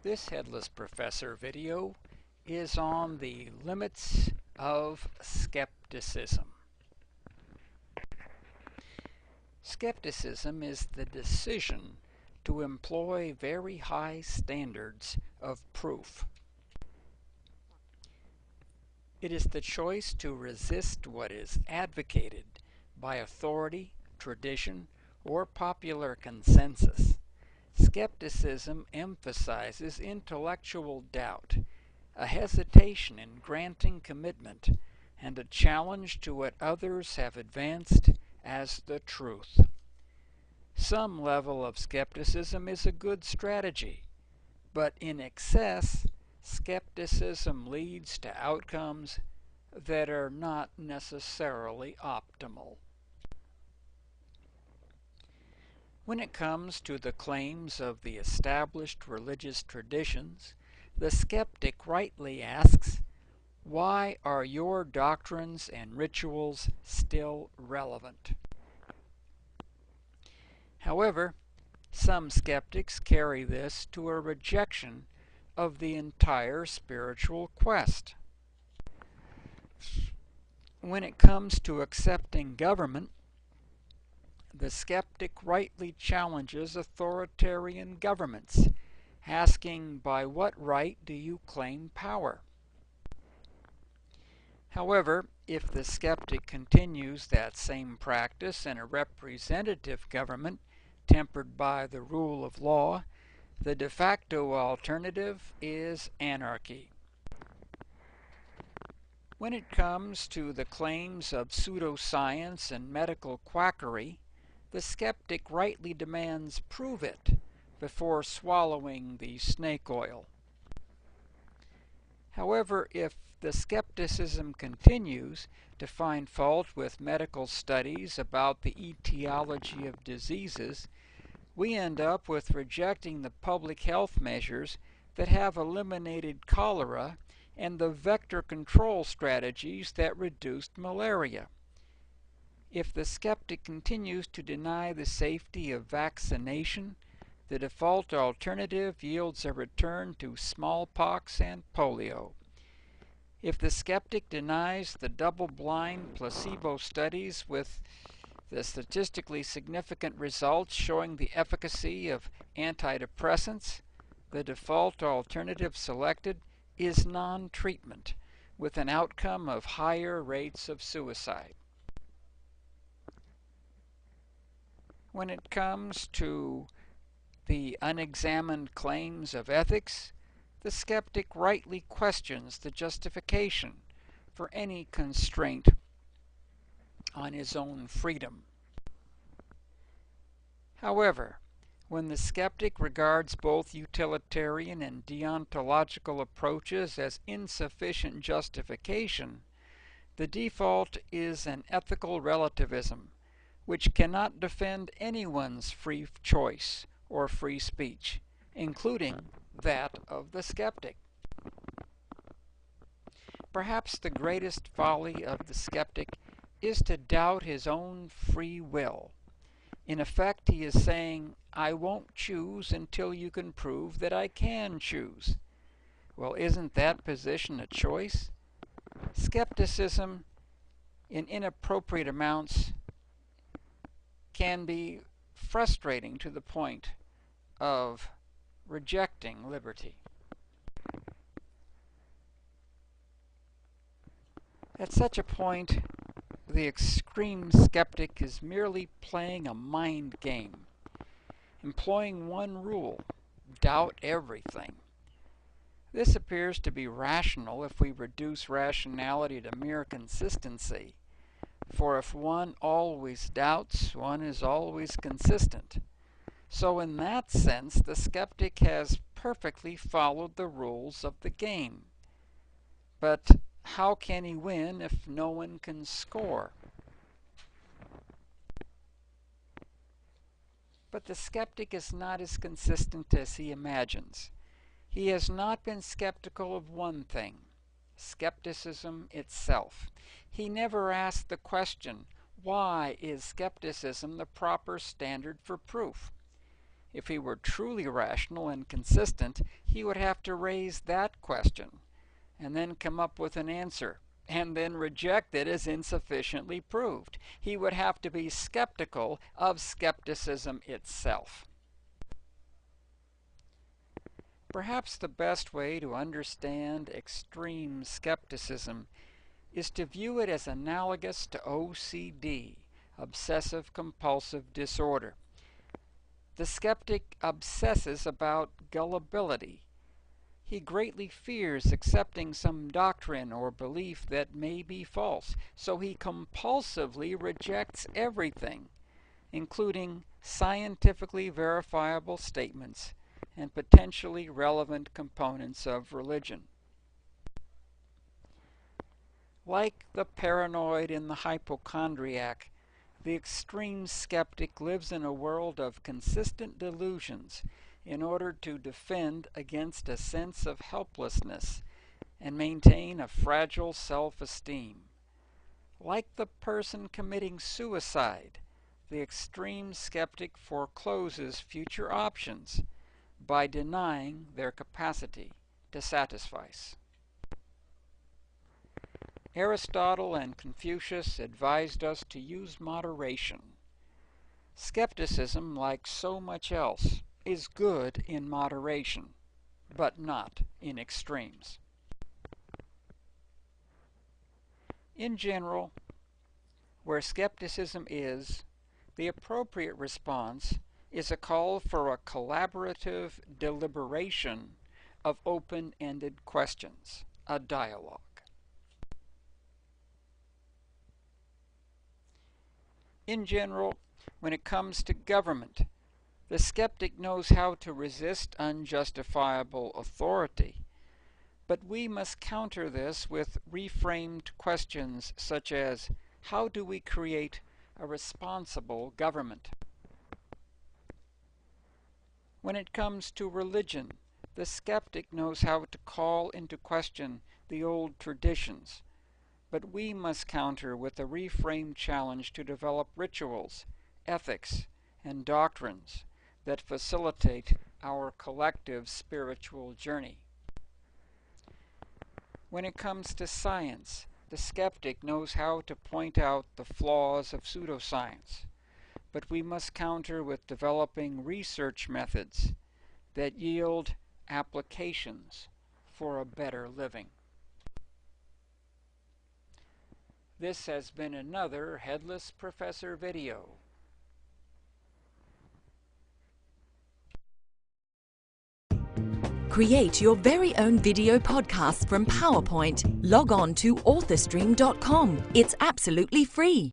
This Headless Professor video is on the limits of skepticism. Skepticism is the decision to employ very high standards of proof. It is the choice to resist what is advocated by authority, tradition, or popular consensus. Skepticism emphasizes intellectual doubt, a hesitation in granting commitment, and a challenge to what others have advanced as the truth. Some level of skepticism is a good strategy, but in excess, skepticism leads to outcomes that are not necessarily optimal. When it comes to the claims of the established religious traditions, the skeptic rightly asks, why are your doctrines and rituals still relevant? However, some skeptics carry this to a rejection of the entire spiritual quest. When it comes to accepting government, the skeptic rightly challenges authoritarian governments, asking, by what right do you claim power? However, if the skeptic continues that same practice in a representative government tempered by the rule of law, the de facto alternative is anarchy. When it comes to the claims of pseudoscience and medical quackery, the skeptic rightly demands prove it before swallowing the snake oil. However, if the skepticism continues to find fault with medical studies about the etiology of diseases, we end up with rejecting the public health measures that have eliminated cholera and the vector control strategies that reduced malaria. If the skeptic continues to deny the safety of vaccination, the default alternative yields a return to smallpox and polio. If the skeptic denies the double-blind placebo studies with the statistically significant results showing the efficacy of antidepressants, the default alternative selected is non-treatment, with an outcome of higher rates of suicide. When it comes to the unexamined claims of ethics, the skeptic rightly questions the justification for any constraint on his own freedom. However, when the skeptic regards both utilitarian and deontological approaches as insufficient justification, the default is an ethical relativism, which cannot defend anyone's free choice or free speech, including that of the skeptic. Perhaps the greatest folly of the skeptic is to doubt his own free will. In effect, he is saying, I won't choose until you can prove that I can choose. Well, isn't that position a choice? Skepticism in inappropriate amounts can be frustrating to the point of rejecting liberty. At such a point, the extreme skeptic is merely playing a mind game, employing one rule: doubt everything. This appears to be rational if we reduce rationality to mere consistency, for if one always doubts, one is always consistent. So in that sense, the skeptic has perfectly followed the rules of the game. But how can he win if no one can score? But the skeptic is not as consistent as he imagines. He has not been skeptical of one thing: skepticism itself. He never asked the question, why is skepticism the proper standard for proof? If he were truly rational and consistent, he would have to raise that question and then come up with an answer and then reject it as insufficiently proved. He would have to be skeptical of skepticism itself. Perhaps the best way to understand extreme skepticism is to view it as analogous to OCD, obsessive compulsive disorder. The skeptic obsesses about gullibility. He greatly fears accepting some doctrine or belief that may be false, so he compulsively rejects everything, including scientifically verifiable statements and potentially relevant components of religion. Like the paranoid and the hypochondriac, the extreme skeptic lives in a world of consistent delusions in order to defend against a sense of helplessness and maintain a fragile self-esteem. Like the person committing suicide, the extreme skeptic forecloses future options by denying their capacity to satisfy. Aristotle and Confucius advised us to use moderation. Skepticism, like so much else, is good in moderation, but not in extremes. In general, where skepticism is, the appropriate response is a call for a collaborative deliberation of open-ended questions, a dialogue. In general, when it comes to government, the skeptic knows how to resist unjustifiable authority, but we must counter this with reframed questions such as, how do we create a responsible government? When it comes to religion, the skeptic knows how to call into question the old traditions, but we must counter with a reframed challenge to develop rituals, ethics, and doctrines that facilitate our collective spiritual journey. When it comes to science, the skeptic knows how to point out the flaws of pseudoscience, but we must counter with developing research methods that yield applications for a better living. This has been another Headless Professor video. Create your very own video podcast from PowerPoint. Log on to authorstream.com. It's absolutely free.